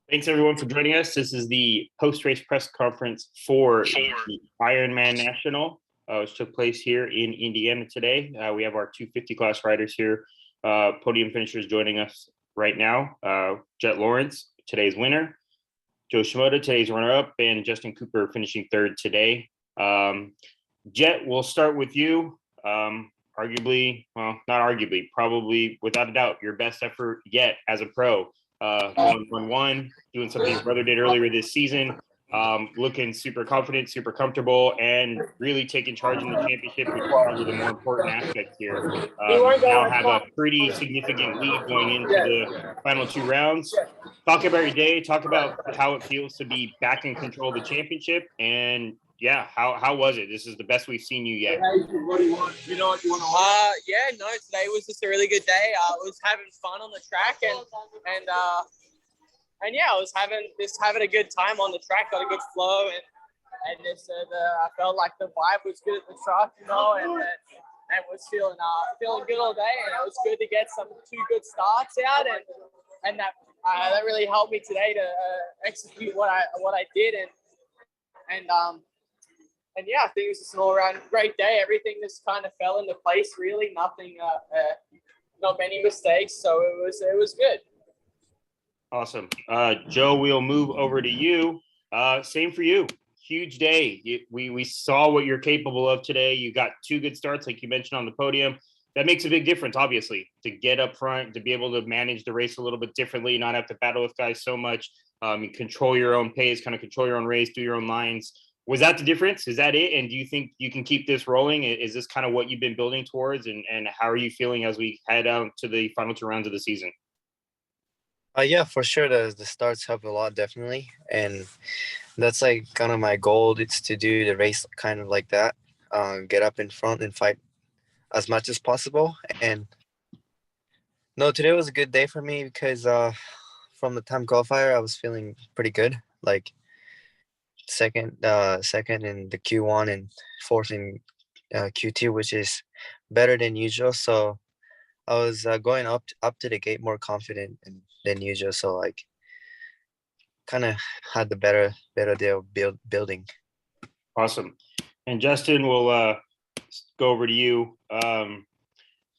Thanks everyone for joining us. This is the post-race press conference for the Ironman National, which took place here in Indiana today. We have our 250 class riders here, podium finishers joining us right now. Jet Lawrence, today's winner, Joe Shimoda, today's runner-up, and Justin Cooper finishing third today. Jet, we'll start with you. Arguably, well, not arguably, probably without a doubt, your best effort yet as a pro. Going 1-1, doing something his brother did earlier this season, looking super confident, super comfortable, and really taking charge in the championship, which is probably the more important aspect here. Now have a pretty significant lead going into the final two rounds. Talk about your day. Talk about how it feels to be back in control of the championship, and yeah, how was it? This is the best we've seen you yet. Yeah, no, today was just a really good day. I was having fun on the track and yeah, I was having a good time on the track, got a good flow and just I felt like the vibe was good at the truck, and was feeling good all day, and it was good to get two good starts out and that really helped me today to execute what I did and yeah, I think it was just an all-around great day. Everything just kind of fell into place, really. Nothing, not many mistakes, so it was good. Awesome. Joe, we'll move over to you. Same for you. Huge day. We saw what you're capable of today. You got two good starts, like you mentioned, on the podium. That makes a big difference, obviously, to get up front, to be able to manage the race a little bit differently, not have to battle with guys so much, control your own pace, kind of control your own race, do your own lines. Was that the difference? Is that it? And do you think you can keep this rolling? Is this kind of what you've been building towards? And how are you feeling as we head out to the final two rounds of the season? Yeah, for sure. The starts help a lot, definitely. And that's like kind of my goal. It's to do the race kind of like that. Get up in front and fight as much as possible. And no, today was a good day for me because from the time qualifier, I was feeling pretty good. Like second in the Q1 and fourth in Q2, which is better than usual. So I was going up to the gate more confident than usual. So like kind of had the better day of building. Awesome. And Justin, we'll go over to you. You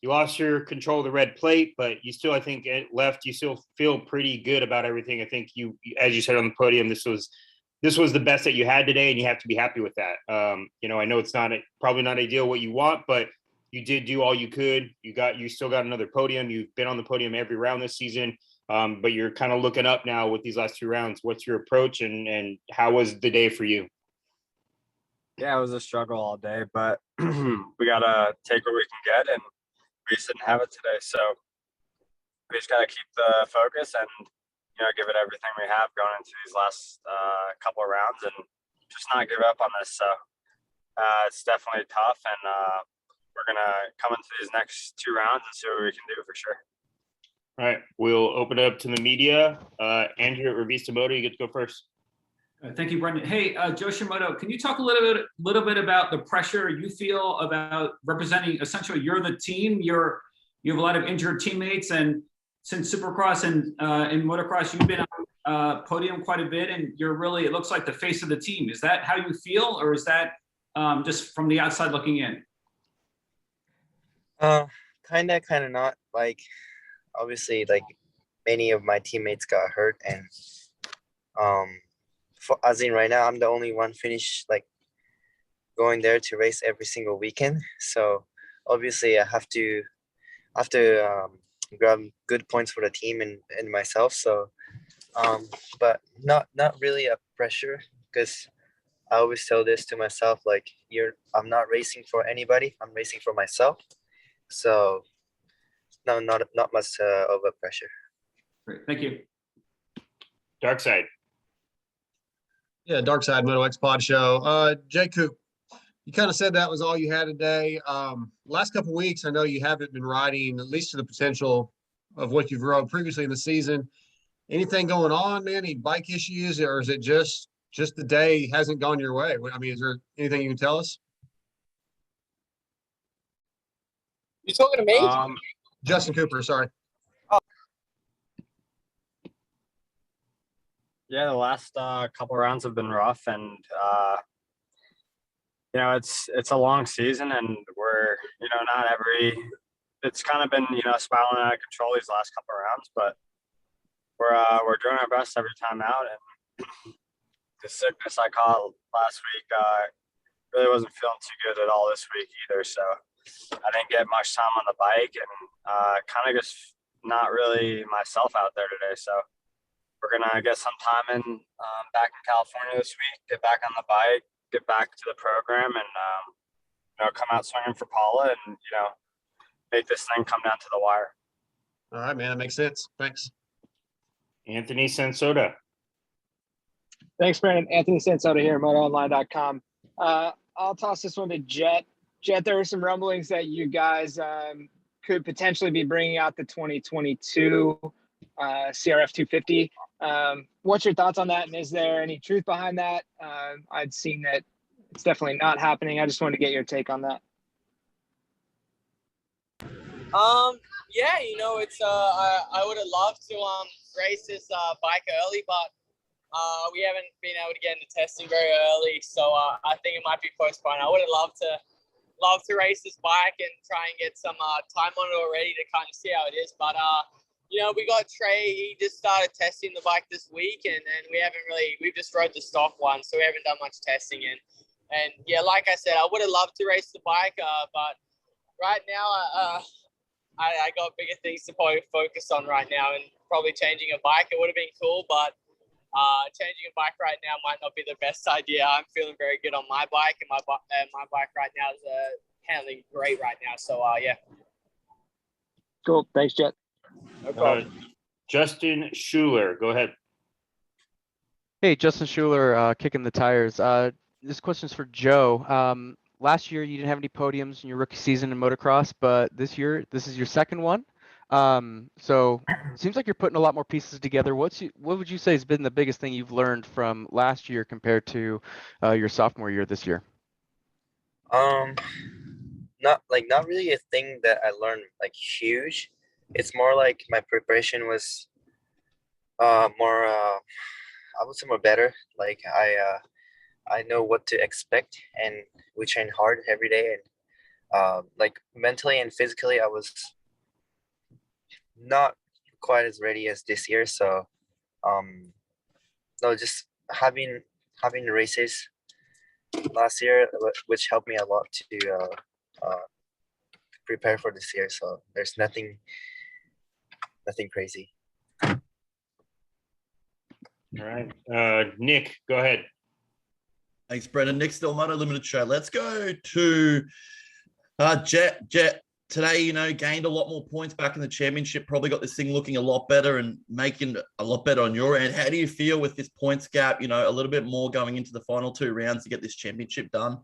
lost your control of the red plate, but you still, I think, you still feel pretty good about everything. I think you, as you said on the podium, this was the best that you had today, and you have to be happy with that. I know it's probably not ideal what you want, but you did do all you could. You still got another podium. You've been on the podium every round this season, but you're kind of looking up now with these last two rounds. What's your approach, and how was the day for you? Yeah, it was a struggle all day, but we gotta take what we can get, and we just didn't have it today. So we just gotta keep the focus and give it everything we have going into these last couple of rounds, and just not give up on this. So it's definitely tough, and we're gonna come into these next two rounds and see what we can do for sure. All right, we'll open it up to the media. Andrew at Revista Moto, you get to go first. Thank you, Brendan. Hey, Joe Shimoda, can you talk a little bit about the pressure you feel about representing? Essentially, you're the team. You have a lot of injured teammates, and since Supercross and in Motocross, you've been on podium quite a bit, and you're really, it looks like the face of the team. Is that how you feel, or is that just from the outside looking in? Kind of not. Like, obviously, like many of my teammates got hurt, and as in right now, I'm the only one finished like going there to race every single weekend. So obviously, I have to grab good points for the team and myself. So, but not really a pressure, because I always tell this to myself, like I'm not racing for anybody. I'm racing for myself. So no, not much of a pressure. Great, thank you. Dark Side. Yeah, Dark Side Moto X Pod Show. Jay Coop, you kind of said that was all you had today. Last couple of weeks, I know you haven't been riding, at least to the potential of what you've rode previously in the season. Anything going on, man? Any bike issues, or is it just the day hasn't gone your way? I mean, is there anything you can tell us? You talking to me? Justin Cooper, sorry. Yeah, the last couple rounds have been rough, and it's a long season, and we're not every. It's kind of been spiraling out of control these last couple of rounds, but we're doing our best every time out. And the sickness I caught last week really wasn't feeling too good at all this week either. So I didn't get much time on the bike, and kind of just not really myself out there today. So we're gonna get some time in back in California this week, get back on the bike, get back to the program, and come out swinging for Paula, and make this thing come down to the wire. All right, man. That makes sense. Thanks. Anthony Sansoda. Thanks, Brandon. Anthony Sansoda here, MotoOnline.com. I'll toss this one to Jet. Jet, there were some rumblings that you guys could potentially be bringing out the 2022 CRF 250. What's your thoughts on that? And is there any truth behind that? I'd seen that it's definitely not happening. I just wanted to get your take on that. Yeah, it's I would have loved to race this bike early, but we haven't been able to get into testing very early, so I think it might be postponed. I would have loved to race this bike and try and get some time on it already to kind of see how it is, but we got Trey. He just started testing the bike this week, and we've just rode the stock one, so we haven't done much testing. And yeah, like I said, I would have loved to race the bike, but right now, I got bigger things to probably focus on right now, and probably changing a bike. It would have been cool, but changing a bike right now might not be the best idea. I'm feeling very good on my bike, and my bike right now is handling great right now. So yeah. Cool. Thanks, Jet. No problem. Justin Schuler, go ahead. Hey, Justin Schuler, kicking the tires. This question's for Joe. Last year, you didn't have any podiums in your rookie season in motocross, but this year, this is your second one. So it seems like you're putting a lot more pieces together. What would you say has been the biggest thing you've learned from last year compared to your sophomore year this year? Not really a thing that I learned like huge. It's more like my preparation was more I would say more better. Like I know what to expect, and we train hard every day, and like mentally and physically I was not quite as ready as this year. So no, just having the races last year, which helped me a lot to prepare for this year. So there's nothing crazy. All right. Nick, go ahead. Thanks, Brendan. Next still Moto Limited Show. Let's go to Jet. Today, gained a lot more points back in the championship, probably got this thing looking a lot better and making a lot better on your end. How do you feel with this points gap, a little bit more going into the final two rounds to get this championship done?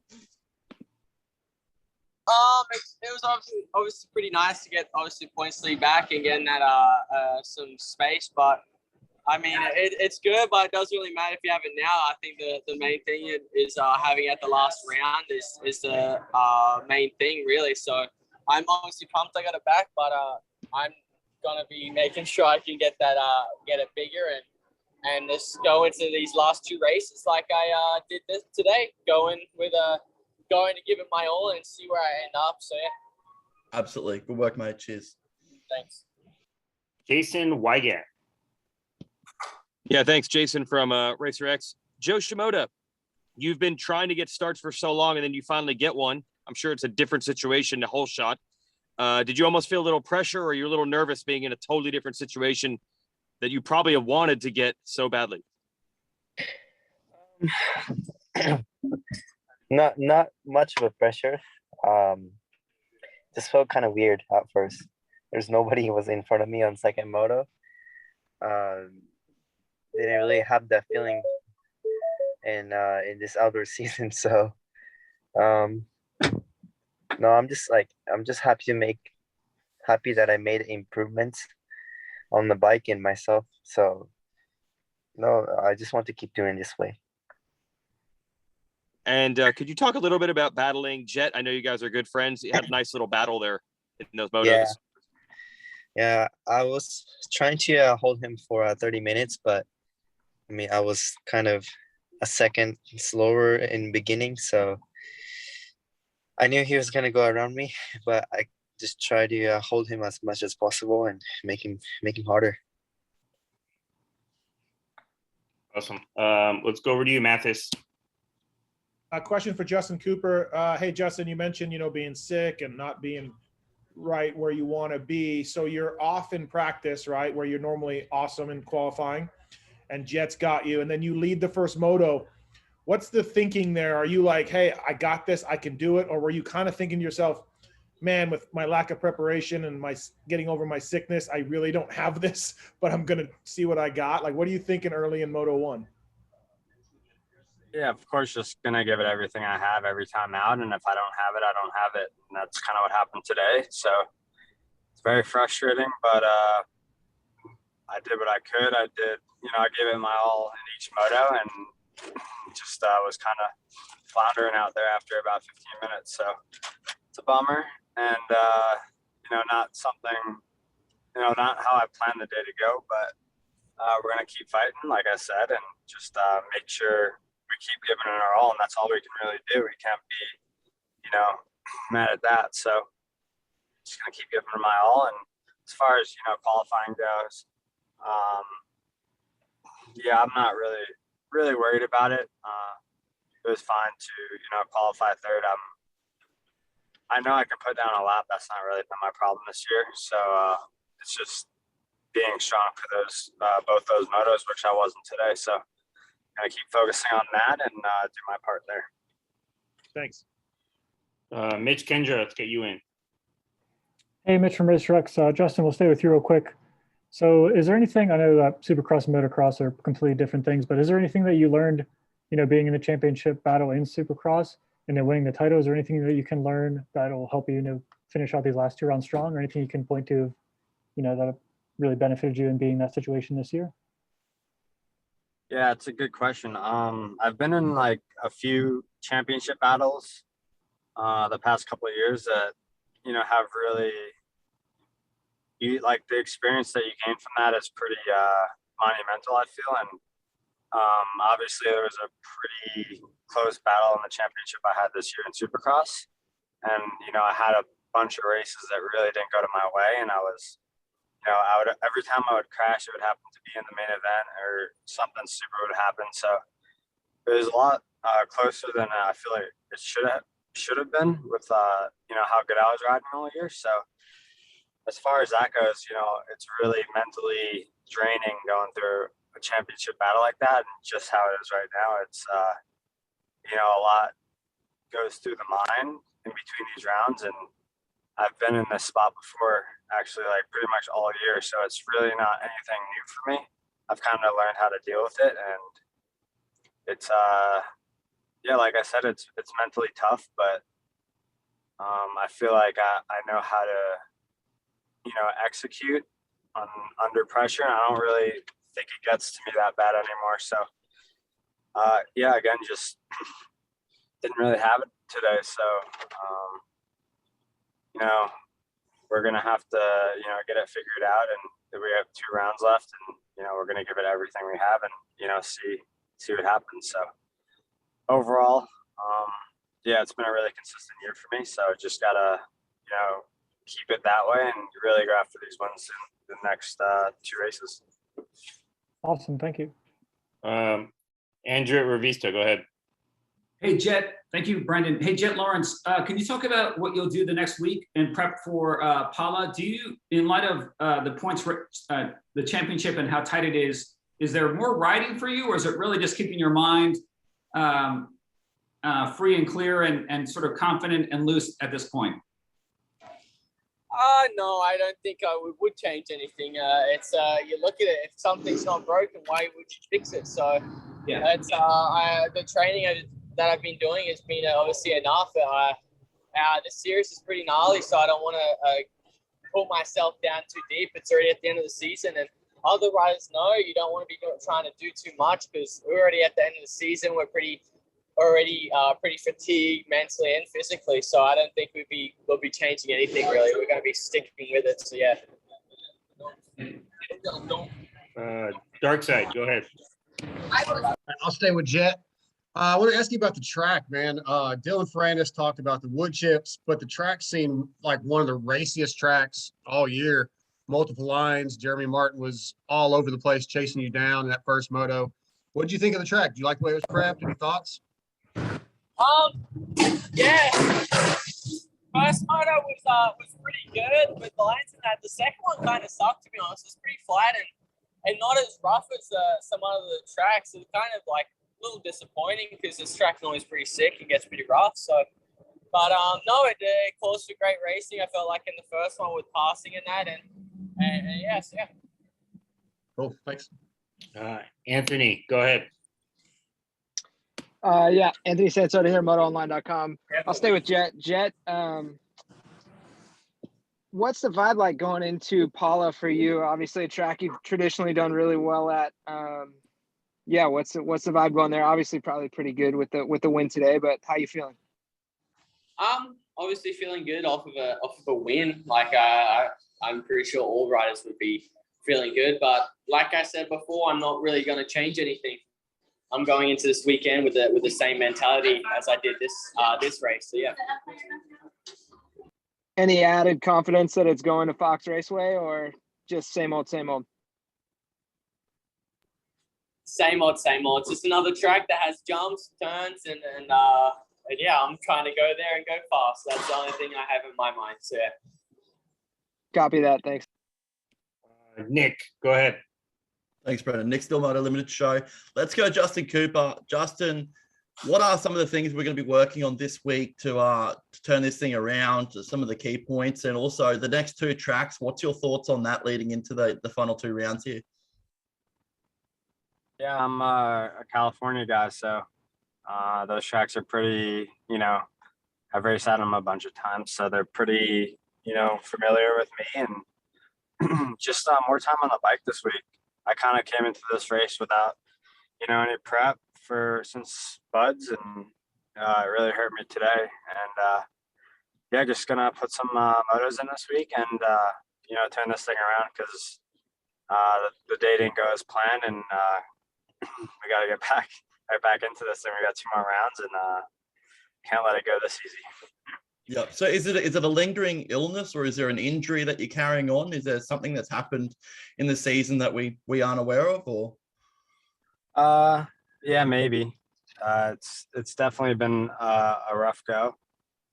It was obviously pretty nice to get points lead back and getting that some space, but I mean it's good, but it doesn't really matter if you have it now. I think the main thing is having it at the last round is the main thing really. So I'm obviously pumped I got it back, but I'm gonna be making sure I can get that get it bigger and just go into these last two races like I did this today, going to give it my all and see where I end up. So yeah. Absolutely. Good work, mate. Cheers. Thanks. Jason Wygant. Yeah, thanks, Jason from Racer X. Joe Shimoda, you've been trying to get starts for so long, and then you finally get one. I'm sure it's a different situation, the whole shot. Did you almost feel a little pressure, or you're a little nervous being in a totally different situation that you probably have wanted to get so badly? Not much of a pressure. Just felt kind of weird at first. There's nobody who was in front of me on second moto. Didn't really have that feeling in this outdoor season. So no, I'm just happy that I made improvements on the bike and myself. So no, I just want to keep doing this way. And could you talk a little bit about battling Jet? I know you guys are good friends. You had a nice little battle there in those motos. Yeah, I was trying to hold him for 30 minutes, but I mean, I was kind of a second slower in beginning, so I knew he was gonna go around me, but I just tried to hold him as much as possible and make him harder. Awesome. Let's go over to you, Mathis. A question for Justin Cooper. Hey, Justin, you mentioned, being sick and not being right where you want to be. So you're off in practice, right? Where you're normally awesome in qualifying, and Jet's got you, and then you lead the first moto. What's the thinking there? Are you like, hey, I got this, I can do it? Or were you kind of thinking to yourself, man, with my lack of preparation and my getting over my sickness, I really don't have this, but I'm going to see what I got? Like, what are you thinking early in Moto 1? Yeah, of course, just going to give it everything I have every time out. And if I don't have it, I don't have it. And that's kind of what happened today. So it's very frustrating, but I did what I could. I did, I gave it my all in each moto, and just was kind of floundering out there after about 15 minutes. So it's a bummer. And, not something, not how I planned the day to go, but we're going to keep fighting, like I said, and just make sure we keep giving it our all, and that's all we can really do. We can't be, mad at that. So just gonna keep giving it my all. And as far as qualifying goes, I'm not really worried about it. It was fine to qualify third. I know I can put down a lap. That's not really been my problem this year. So it's just being strong for those both those motos, which I wasn't today. So gonna keep focusing on that and do my part there. Thanks. Mitch Kendra, let's get you in. Hey, Mitch from RaceRex. Justin, we'll stay with you real quick. So is there anything, I know that Supercross and Motocross are completely different things, but is there anything that you learned, being in the championship battle in Supercross and then winning the title? Is there anything that you can learn that will help you, finish out these last 2 rounds strong, or anything you can point to, that really benefited you in being in that situation this year? Yeah, it's a good question. I've been in like a few championship battles the past couple of years that, have really, like the experience that you gain from that is pretty monumental, I feel. And obviously there was a pretty close battle in the championship I had this year in Supercross. And, I had a bunch of races that really didn't go to my way. And I was, every time I would crash, it would happen to be in the main event or something super would happen. So it was a lot closer than I feel like it should have been with, how good I was riding all year. So as far as that goes, it's really mentally draining going through a championship battle like that. And just how it is right now, it's, a lot goes through the mind in between these rounds. And I've been in this spot before, actually, like pretty much all year. So it's really not anything new for me. I've kind of learned how to deal with it. And it's, like I said, it's mentally tough, but I feel like I know how to, execute under pressure. And I don't really think it gets to me that bad anymore. So, again, just didn't really have it today. So, we're going to have to, get it figured out. And we have 2 rounds left, and, we're going to give it everything we have and, see what happens. So overall, it's been a really consistent year for me. So just got to, keep it that way and really go after these ones in the next 2 races. Awesome. Thank you. Andrew at Revista, go ahead. Hey, Jet. Thank you, Brendan. Hey, Jet Lawrence, can you talk about what you'll do the next week and prep for Pala? Do you, in light of the points, the championship and how tight it is there more riding for you, or is it really just keeping your mind free and clear and sort of confident and loose at this point? No, I don't think we would change anything. It's you look at it, if something's not broken, why would you fix it? So yeah, it's the training that I've been doing has been obviously enough. This series is pretty gnarly, so I don't want to pull myself down too deep. It's already at the end of the season, and other riders know you don't want to be trying to do too much because we're already at the end of the season. We're pretty fatigued mentally and physically, so I don't think we'll be changing anything really. We're going to be sticking with it. So yeah. Dark Side, go ahead. I'll stay with Jet. I want to ask you about the track, man. Dylan Ferrandis talked about the wood chips, but the track seemed like one of the raciest tracks all year. Multiple lines. Jeremy Martin was all over the place chasing you down in that first moto. What did you think of the track? Do you like the way it was prepped? Any thoughts? Yeah. First moto was pretty good with lines in that. The second one kind of sucked, to be honest. It's pretty flat and not as rough as some other tracks. It's kind of like a little disappointing because this track normally is pretty sick and gets pretty rough. So, but no, it calls for great racing. I felt like in the first one with passing and that, and yes, yeah. Cool, thanks. Anthony, go ahead. Yeah, Anthony Sansoda here, MotoOnline.com. I'll stay with Jet. Jet, what's the vibe like going into Paula for you? Obviously, a track you've traditionally done really well at. Yeah, what's the vibe going there? Obviously, probably pretty good with the win today, but how you feeling? Obviously feeling good off of a win. Like I'm pretty sure all riders would be feeling good, but like I said before, I'm not really going to change anything. I'm going into this weekend with the same mentality as I did this race. So yeah. Any added confidence that it's going to Fox Raceway, or just same old, same old? Same old, same old. It's just another track that has jumps, turns, and yeah, I'm trying to go there and go fast. That's the only thing I have in my mind. So yeah. Copy that. Thanks. Nick, go ahead. Thanks, Brendan. Nick Stillmoto Limited Show. Let's go, Justin Cooper. Justin, what are some of the things we're going to be working on this week to turn this thing around, to some of the key points, and also the next two tracks? What's your thoughts on that leading into the final two rounds here? Yeah, I'm a California guy, so those tracks are pretty, I've raced at them a bunch of times, so they're pretty, familiar with me, and just more time on the bike this week. I kind of came into this race without, any prep since Buds, and it really hurt me today. And yeah, just gonna put some motos in this week and turn this thing around, because the day didn't go as planned, and we got to get right back into this thing. We got 2 more rounds, and can't let it go this easy. Yeah. So is it a lingering illness, or is there an injury that you're carrying on? Is there something that's happened in the season that we aren't aware of, or? Yeah, maybe. It's definitely been a rough go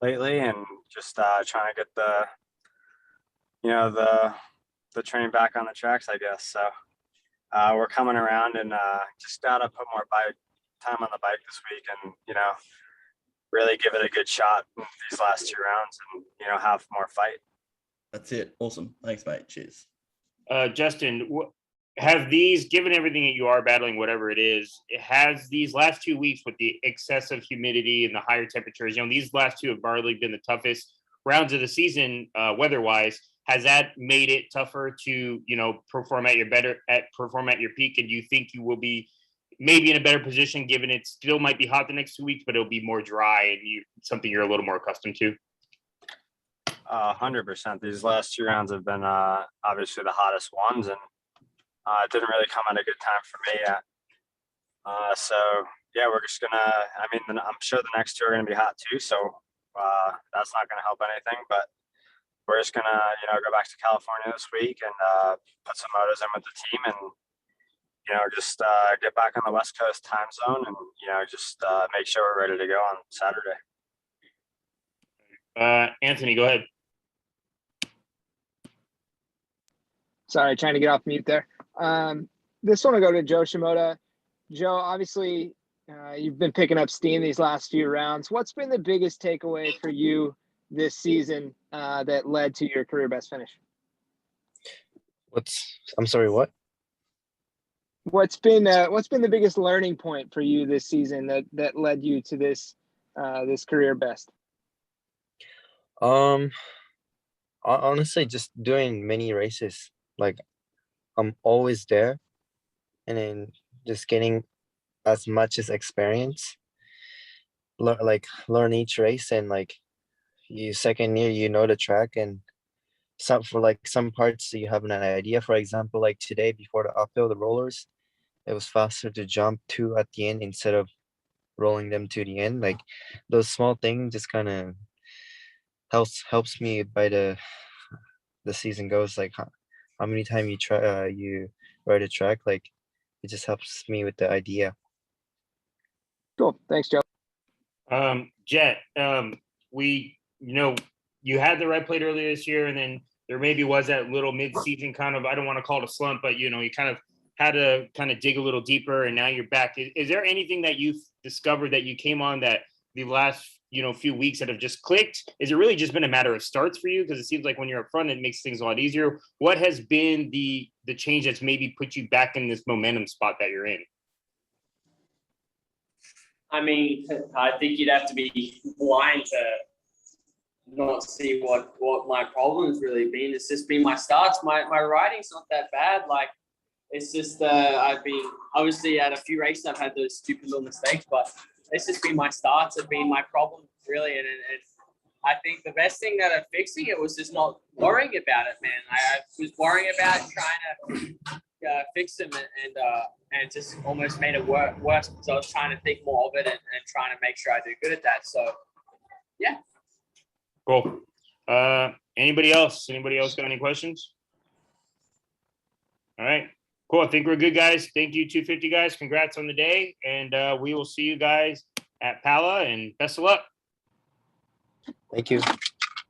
lately, and just trying to get the train back on the tracks, I guess. So we're coming around, and just gotta put more time on the bike this week, and really give it a good shot in these last 2 rounds, and have more fight. That's it. Awesome. Thanks, mate. Cheers. Justin, have these, given everything that you are battling, whatever it is, has these last 2 weeks with the excessive humidity and the higher temperatures, these last 2 have probably been the toughest rounds of the season, weather-wise. Has that made it tougher to, perform at your peak? And do you think you will be maybe in a better position, given it still might be hot the next 2 weeks, but it'll be more dry and something you're a little more accustomed to? 100%. These last 2 rounds have been obviously the hottest ones, and it didn't really come at a good time for me yet. So yeah, we're just gonna. I'm sure the next 2 are gonna be hot too. So that's not gonna help anything. But we're just gonna, go back to California this week and put some motos in with the team, and just get back on the West Coast time zone, and just make sure we're ready to go on Saturday. Anthony, go ahead. Sorry, trying to get off mute there. This one will go to Joe Shimoda. Joe, obviously, you've been picking up steam these last few rounds. What's been the biggest takeaway for you this season that led to your career best finish? I'm sorry, what? What's been the biggest learning point for you this season that led you to this career best? Honestly, just doing many races. Like, I'm always there, and then just getting as much as experience. Learn each race, and you second year, the track, and some parts you have an idea. For example, like today before the uphill, the rollers, it was faster to jump 2 at the end instead of rolling them to the end. Like those small things just kind of helps me by the season goes. Like how many times you try you ride a track, like it just helps me with the idea. Cool. Thanks, Joe. Jet, you had the red plate earlier this year, and then there maybe was that little mid-season kind of, I don't want to call it a slump, but you kind of had to kind of dig a little deeper, and now you're back. Is there anything that you've discovered that you came on that the last few weeks that have just clicked? Is it really just been a matter of starts for you? Because it seems like when you're up front, it makes things a lot easier. What has been the change that's maybe put you back in this momentum spot that you're in? I mean, I think you'd have to be blind to not see what my problem's really been. It's just been my starts. My riding's not that bad. Like, it's just I've been obviously at a few races I've had those stupid little mistakes, but it's just been my starts have been my problem really. And I think the best thing that I'm fixing it was just not worrying about it, man. I was worrying about trying to fix them and just almost made it worse because I was trying to think more of it and trying to make sure I do good at that. So, yeah. Cool. Anybody else? Anybody else got any questions? All right. Cool. I think we're good, guys. Thank you, 250 guys. Congrats on the day. And we will see you guys at Pala, and best of luck. Thank you.